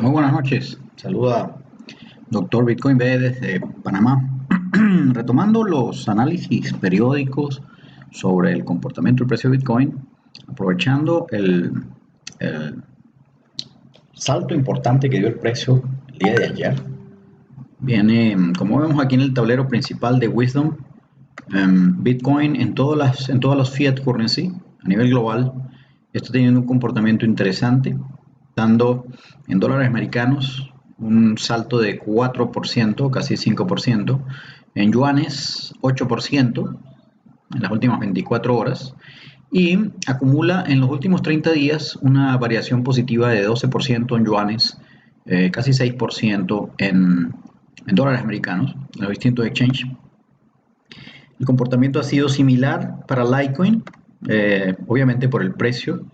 Muy buenas noches. Saluda Doctor Bitcoin B desde Panamá. Retomando los análisis periódicos sobre el comportamiento del precio de Bitcoin, aprovechando el salto importante que dio el precio el día de ayer. Viene, como vemos aquí en el tablero principal de Wisdom, Bitcoin en todas las fiat currency a nivel global está teniendo un comportamiento interesante, dando en dólares americanos un salto de 4%, casi 5%, en yuanes 8% en las últimas 24 horas, y acumula en los últimos 30 días una variación positiva de 12% en yuanes, casi 6% en dólares americanos, en los distintos exchanges. El comportamiento ha sido similar para Litecoin, obviamente por el precio.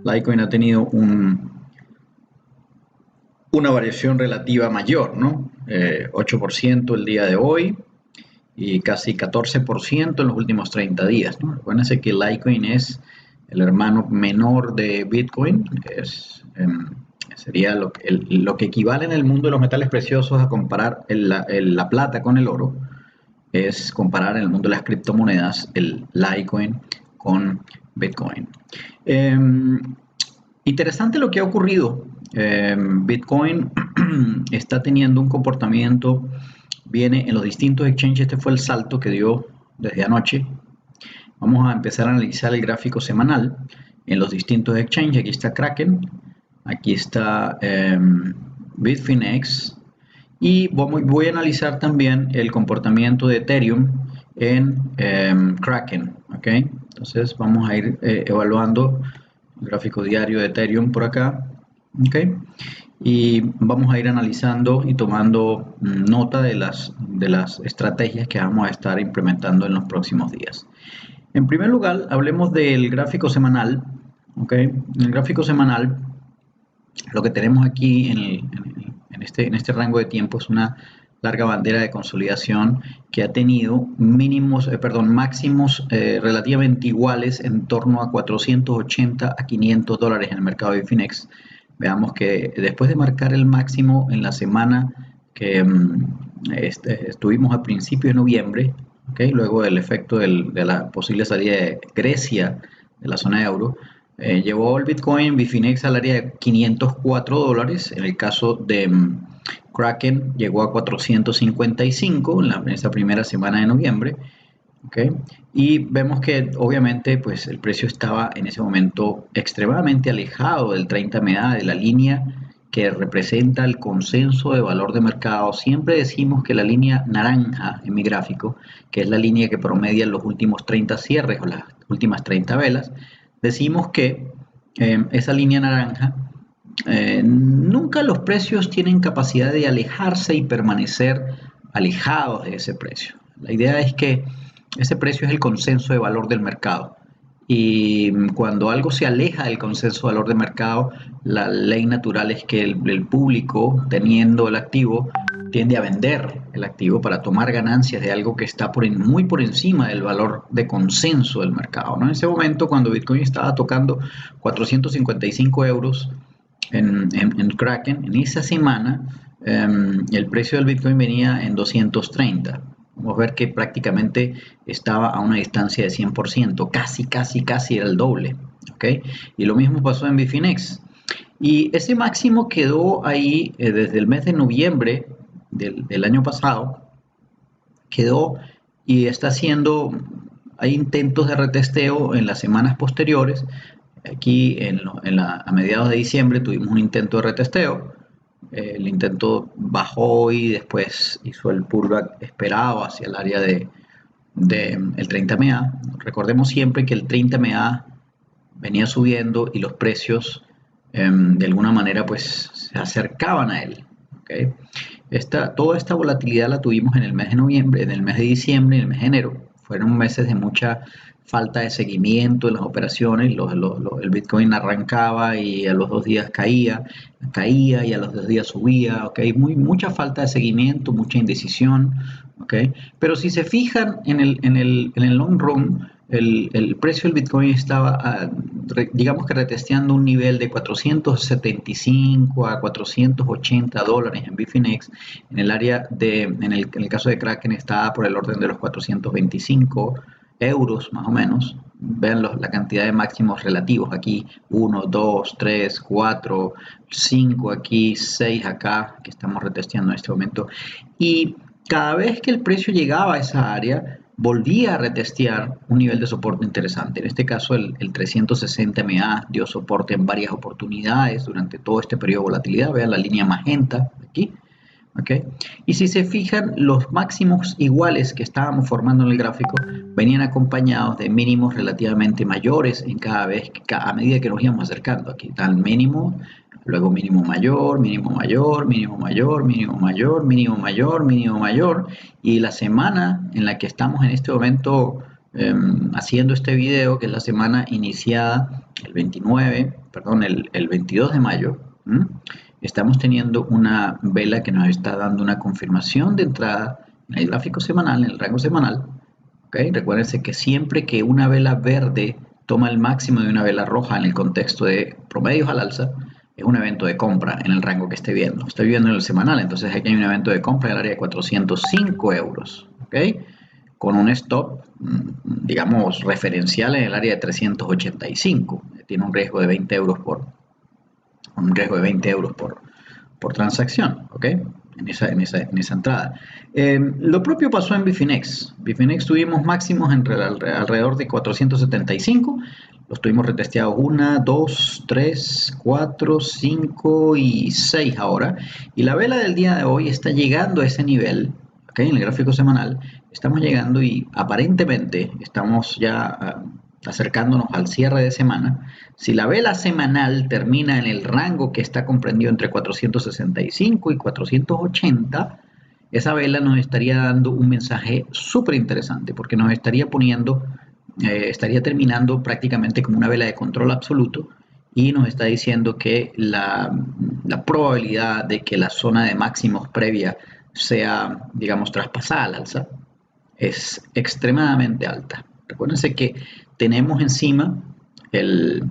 Litecoin ha tenido una variación relativa mayor, ¿no? 8% el día de hoy y casi 14% en los últimos 30 días, ¿no? Acuérdense que Litecoin es el hermano menor de Bitcoin, sería lo que equivale en el mundo de los metales preciosos a comparar la plata con el oro, es comparar en el mundo de las criptomonedas el Litecoin con Bitcoin. Interesante lo que ha ocurrido. Bitcoin está teniendo un comportamiento, viene en los distintos exchanges. Este fue el salto que dio desde anoche. Vamos a empezar a analizar el gráfico semanal en los distintos exchanges. Aquí está Kraken, aquí está Bitfinex, y voy a analizar también el comportamiento de Ethereum en Kraken, ¿ok? Entonces vamos a ir evaluando el gráfico diario de Ethereum por acá, ¿ok? Y vamos a ir analizando y tomando nota de las estrategias que vamos a estar implementando en los próximos días. En primer lugar, hablemos del gráfico semanal, ¿ok? En el gráfico semanal, lo que tenemos aquí en este rango de tiempo es una larga bandera de consolidación que ha tenido máximos relativamente iguales en torno a 480 a 500 dólares en el mercado de Bitfinex. Veamos que después de marcar el máximo en la semana que estuvimos a principios de noviembre, ¿okay? Luego del efecto de la posible salida de Grecia de la zona euro, llevó el Bitcoin Bitfinex al área de 504 dólares. En el caso de Kraken llegó a 455 en esa primera semana de noviembre, ¿okay? Y vemos que obviamente pues el precio estaba en ese momento extremadamente alejado del 30 MA, de la línea que representa el consenso de valor de mercado. Siempre decimos que la línea naranja en mi gráfico, que es la línea que promedia los últimos 30 cierres o las últimas 30 velas, decimos que esa línea naranja, nunca los precios tienen capacidad de alejarse y permanecer alejados de ese precio. La idea es que ese precio es el consenso de valor del mercado. Y cuando algo se aleja del consenso de valor de mercado, la ley natural es que el público, teniendo el activo, tiende a vender el activo para tomar ganancias de algo que está muy por encima del valor de consenso del mercado, ¿no? En ese momento, cuando Bitcoin estaba tocando 455 euros en Kraken, en esa semana, el precio del Bitcoin venía en 230. Vamos a ver que prácticamente estaba a una distancia de 100%, casi era el doble, ¿ok? Y lo mismo pasó en Bitfinex. Y ese máximo quedó ahí desde el mes de noviembre del año pasado, quedó y está haciendo, hay intentos de retesteo en las semanas posteriores. Aquí a mediados de diciembre tuvimos un intento de retesteo. El intento bajó y después hizo el pullback esperado hacia el área de el 30 MA. Recordemos siempre que el 30 MA venía subiendo y los precios de alguna manera pues se acercaban a él, ¿okay? Toda esta volatilidad la tuvimos en el mes de noviembre, en el mes de diciembre y en el mes de enero. Fueron meses de mucha falta de seguimiento en las operaciones. El Bitcoin arrancaba y a los 2 días caía y a los 2 días subía, ¿okay? Mucha falta de seguimiento, mucha indecisión, ¿okay? Pero si se fijan en el long run, el precio del Bitcoin estaba, digamos que retesteando un nivel de 475 a 480 dólares en Bitfinex. En el área en el caso de Kraken estaba por el orden de los 425 euros más o menos. Vean la cantidad de máximos relativos aquí: 1, 2, 3, 4, 5 aquí, 6 acá, que estamos retesteando en este momento. Y cada vez que el precio llegaba a esa área, volvía a retestear un nivel de soporte interesante. En este caso, el 360 MA dio soporte en varias oportunidades durante todo este periodo de volatilidad. Vean la línea magenta aquí. ¿Okay? Y si se fijan, los máximos iguales que estábamos formando en el gráfico venían acompañados de mínimos relativamente mayores en a medida que nos íbamos acercando. Aquí está el mínimo, luego mínimo mayor, mínimo mayor, mínimo mayor, mínimo mayor, mínimo mayor, mínimo mayor. Y la semana en la que estamos en este momento haciendo este video, que es la semana iniciada el 22 de mayo, estamos teniendo una vela que nos está dando una confirmación de entrada en el gráfico semanal, en el rango semanal. ¿Okay? Recuérdense que siempre que una vela verde toma el máximo de una vela roja en el contexto de promedios al alza, es un evento de compra en el rango que esté viendo. Estoy viendo en el semanal, entonces aquí hay un evento de compra en el área de 405 euros. ¿Okay? Con un stop, digamos, referencial en el área de 385. Tiene un riesgo de 20 euros por transacción, ¿ok? En esa entrada. Lo propio pasó en Bitfinex. Bitfinex tuvimos máximos alrededor de 475. Los tuvimos retesteados 1, 2, 3, 4, 5 y 6 ahora. Y la vela del día de hoy está llegando a ese nivel, ¿ok? En el gráfico semanal estamos llegando y aparentemente estamos ya acercándonos al cierre de semana. Si la vela semanal termina en el rango que está comprendido entre 465 y 480, esa vela nos estaría dando un mensaje súper interesante, porque nos estaría estaría terminando prácticamente como una vela de control absoluto, y nos está diciendo que la probabilidad de que la zona de máximos previa sea, digamos, traspasada al alza es extremadamente alta. Recuérdense que tenemos encima el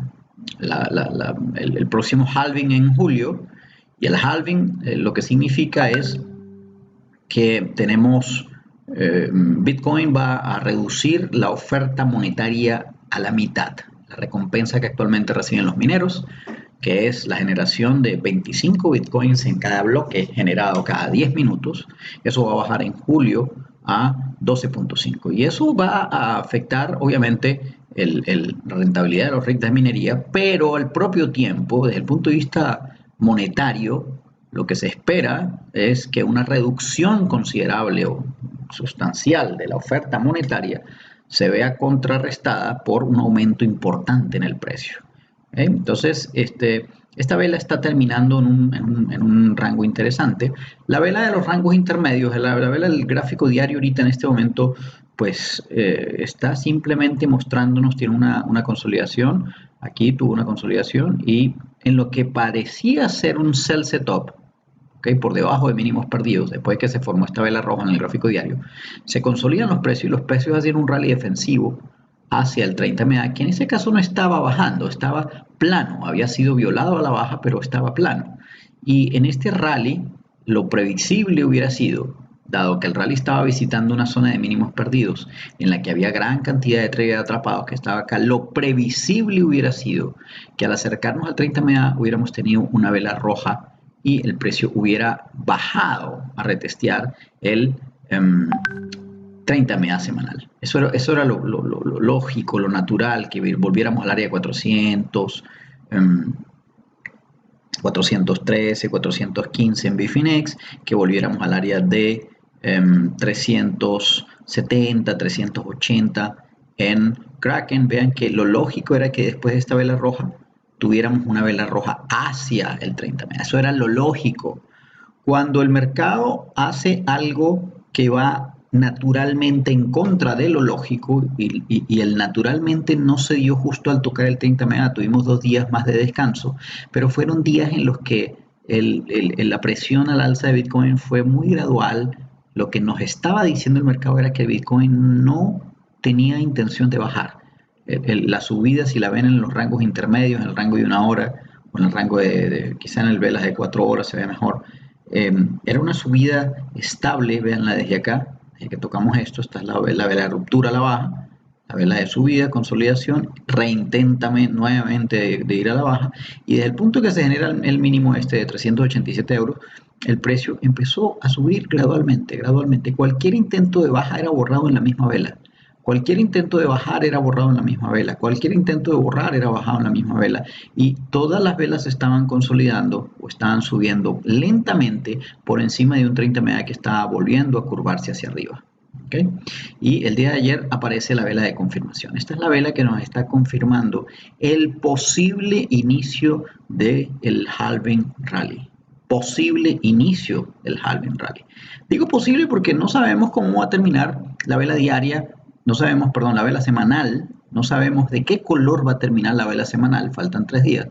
próximo halving en julio, y el halving lo que significa es que tenemos Bitcoin va a reducir la oferta monetaria a la mitad. La recompensa que actualmente reciben los mineros, que es la generación de 25 Bitcoins en cada bloque generado cada 10 minutos, eso va a bajar en julio a 12.5, y eso va a afectar obviamente la rentabilidad de los rigs de minería, pero al propio tiempo, desde el punto de vista monetario, lo que se espera es que una reducción considerable o sustancial de la oferta monetaria se vea contrarrestada por un aumento importante en el precio. Entonces, esta vela está terminando en un rango interesante. La vela de los rangos intermedios, la vela del gráfico diario ahorita en este momento, pues está simplemente mostrándonos, tiene una consolidación. Aquí tuvo una consolidación y en lo que parecía ser un sell setup, ¿okay? Por debajo de mínimos perdidos, después de que se formó esta vela roja en el gráfico diario, se consolidan los precios, y los precios hacían un rally defensivo hacia el 30 MA, que en ese caso no estaba bajando, estaba plano, había sido violado a la baja, pero estaba plano. Y en este rally, lo previsible hubiera sido, dado que el rally estaba visitando una zona de mínimos perdidos, en la que había gran cantidad de traders atrapados que estaba acá, lo previsible hubiera sido que al acercarnos al 30 MA hubiéramos tenido una vela roja y el precio hubiera bajado a retestear el 30 MA semanal. Eso era lo lógico, lo natural, que volviéramos al área de 400, 413, 415 en Bitfinex, que volviéramos al área de 370, 380 en Kraken. Vean que lo lógico era que después de esta vela roja tuviéramos una vela roja hacia el 30 MA. Eso era lo lógico. Cuando el mercado hace algo que va naturalmente en contra de lo lógico, y el naturalmente no se dio justo al tocar el 30 MA, tuvimos 2 días más de descanso, pero fueron días en los que la presión al alza de Bitcoin fue muy gradual. Lo que nos estaba diciendo el mercado era que el Bitcoin no tenía intención de bajar. La subida, si la ven en los rangos intermedios, en el rango de 1 hora, o en el rango quizá en el velas de 4 horas se ve mejor, era una subida estable, véanla desde acá, desde que tocamos esto, esta es la vela de ruptura a la baja, la vela de subida, consolidación, reintenta nuevamente de ir a la baja, y desde el punto que se genera el mínimo de 387 euros, el precio empezó a subir gradualmente. Cualquier intento de baja era borrado en la misma vela. Cualquier intento de bajar era borrado en la misma vela. Cualquier intento de borrar era bajado en la misma vela. Y todas las velas estaban consolidando o estaban subiendo lentamente por encima de un 30 MA que estaba volviendo a curvarse hacia arriba. ¿Okay? Y el día de ayer aparece la vela de confirmación. Esta es la vela que nos está confirmando el posible inicio del halving rally. Posible inicio del halving rally. Digo posible porque no sabemos cómo va a terminar la vela diaria, no sabemos, perdón, la vela semanal, no sabemos de qué color va a terminar la vela semanal, faltan 3 días,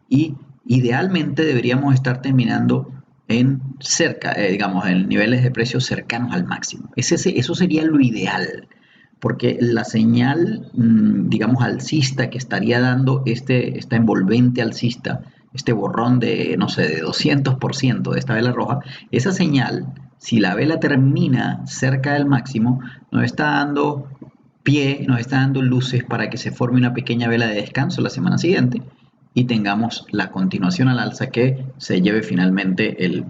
y idealmente deberíamos estar terminando en cerca, digamos, en niveles de precios cercanos al máximo. Eso sería lo ideal, porque la señal, digamos, alcista que estaría dando esta envolvente alcista, este borrón de, no sé, de 200% de esta vela roja, esa señal, si la vela termina cerca del máximo, nos está dando pie, nos está dando luces para que se forme una pequeña vela de descanso la semana siguiente y tengamos la continuación al alza que se lleve finalmente el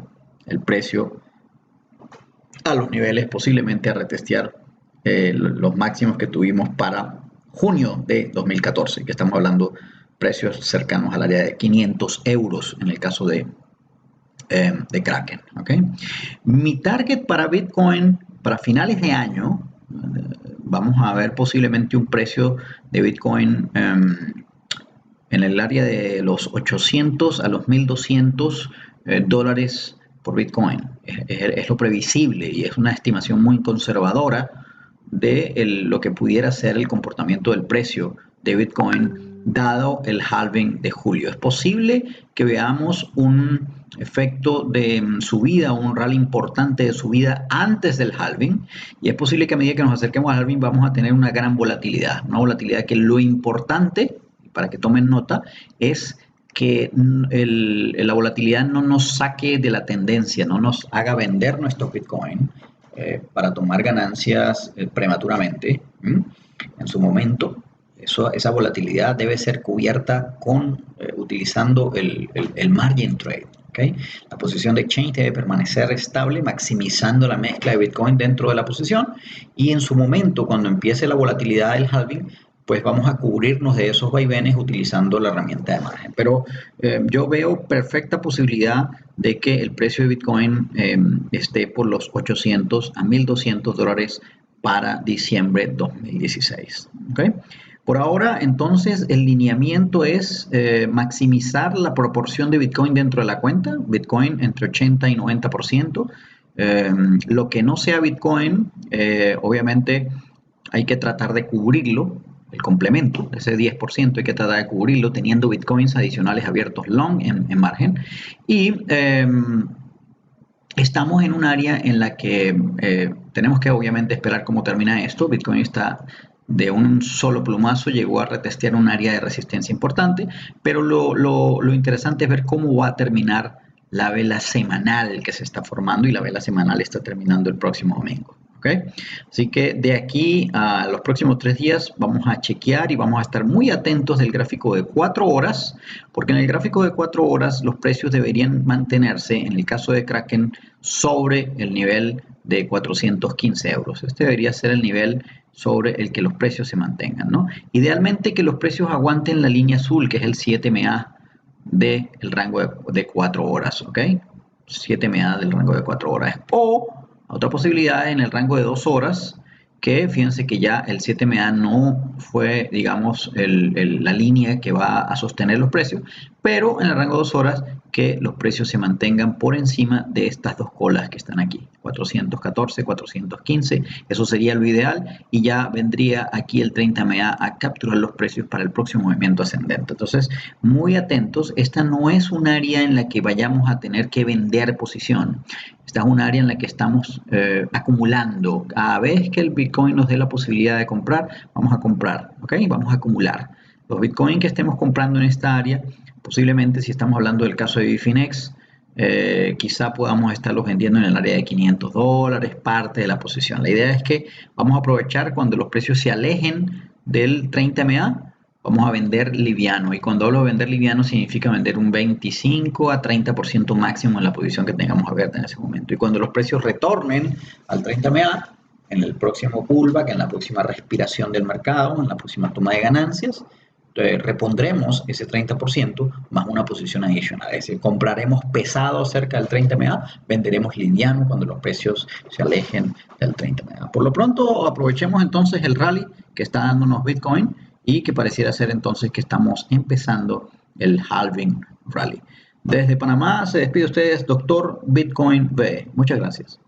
precio a los niveles, posiblemente a retestear los máximos que tuvimos para junio de 2014, que estamos hablando precios cercanos al área de 500 euros en el caso de Kraken. ¿Okay? Mi target para Bitcoin para finales de año, vamos a ver posiblemente un precio de Bitcoin en el área de los 800 a los 1200 dólares por Bitcoin. Es lo previsible y es una estimación muy conservadora de lo que pudiera ser el comportamiento del precio de Bitcoin dado el halving de julio. Es posible que veamos un efecto de subida, un rally importante de subida antes del halving, y es posible que a medida que nos acerquemos al halving vamos a tener una gran volatilidad, que lo importante, para que tomen nota, es que la volatilidad no nos saque de la tendencia, no nos haga vender nuestro Bitcoin para tomar ganancias prematuramente en su momento. Esa volatilidad debe ser cubierta utilizando el margin trade. ¿Okay? La posición de exchange debe permanecer estable, maximizando la mezcla de Bitcoin dentro de la posición, y en su momento, cuando empiece la volatilidad del halving, pues vamos a cubrirnos de esos vaivenes utilizando la herramienta de margen. Pero yo veo perfecta posibilidad de que el precio de Bitcoin esté por los 800 a 1200 dólares para diciembre 2016. ¿Okay? Por ahora, entonces, el lineamiento es maximizar la proporción de Bitcoin dentro de la cuenta, Bitcoin entre 80 y 90%. Lo que no sea Bitcoin, obviamente hay que tratar de cubrirlo, el complemento, ese 10% hay que tratar de cubrirlo teniendo Bitcoins adicionales abiertos long en margen. Y estamos en un área en la que tenemos que obviamente esperar cómo termina esto. Bitcoin está de un solo plumazo, llegó a retestear un área de resistencia importante, pero lo interesante es ver cómo va a terminar la vela semanal que se está formando, y la vela semanal está terminando el próximo domingo. ¿Okay? Así que de aquí a los próximos 3 días vamos a chequear y vamos a estar muy atentos del gráfico de 4 horas, porque en el gráfico de 4 horas los precios deberían mantenerse, en el caso de Kraken, sobre el nivel de 415 euros. Este debería ser el nivel sobre el que los precios se mantengan, ¿no? Idealmente que los precios aguanten la línea azul, que es el 7 MA del rango de 4 horas, ¿ok? 7 MA del rango de 4 horas. O otra posibilidad en el rango de 2 horas, que fíjense que ya el 7 MA no fue, digamos, la línea que va a sostener los precios, pero en el rango de 2 horas que los precios se mantengan por encima de estas dos colas que están aquí, 414, 415, eso sería lo ideal y ya vendría aquí el 30 MA a capturar los precios para el próximo movimiento ascendente. Entonces, muy atentos, esta no es un área en la que vayamos a tener que vender posición. Esta es un área en la que estamos acumulando. Cada vez que el Bitcoin nos dé la posibilidad de comprar, vamos a comprar, ¿ok? Vamos a acumular. Los Bitcoin que estemos comprando en esta área, posiblemente si estamos hablando del caso de Bitfinex, quizá podamos estarlos vendiendo en el área de $500, parte de la posición. La idea es que vamos a aprovechar cuando los precios se alejen del 30 MA, vamos a vender liviano. Y cuando hablo de vender liviano significa vender un 25 a 30% máximo en la posición que tengamos abierta en ese momento. Y cuando los precios retornen al 30 MA, en el próximo pullback, en la próxima respiración del mercado, en la próxima toma de ganancias, repondremos ese 30% más una posición adicional. Es decir, compraremos pesado cerca del 30 MA, venderemos liviano cuando los precios se alejen del 30 MA. Por lo pronto, aprovechemos entonces el rally que está dándonos Bitcoin y que pareciera ser entonces que estamos empezando el halving rally. Desde Panamá se despide ustedes, Dr. Bitcoin B. Muchas gracias.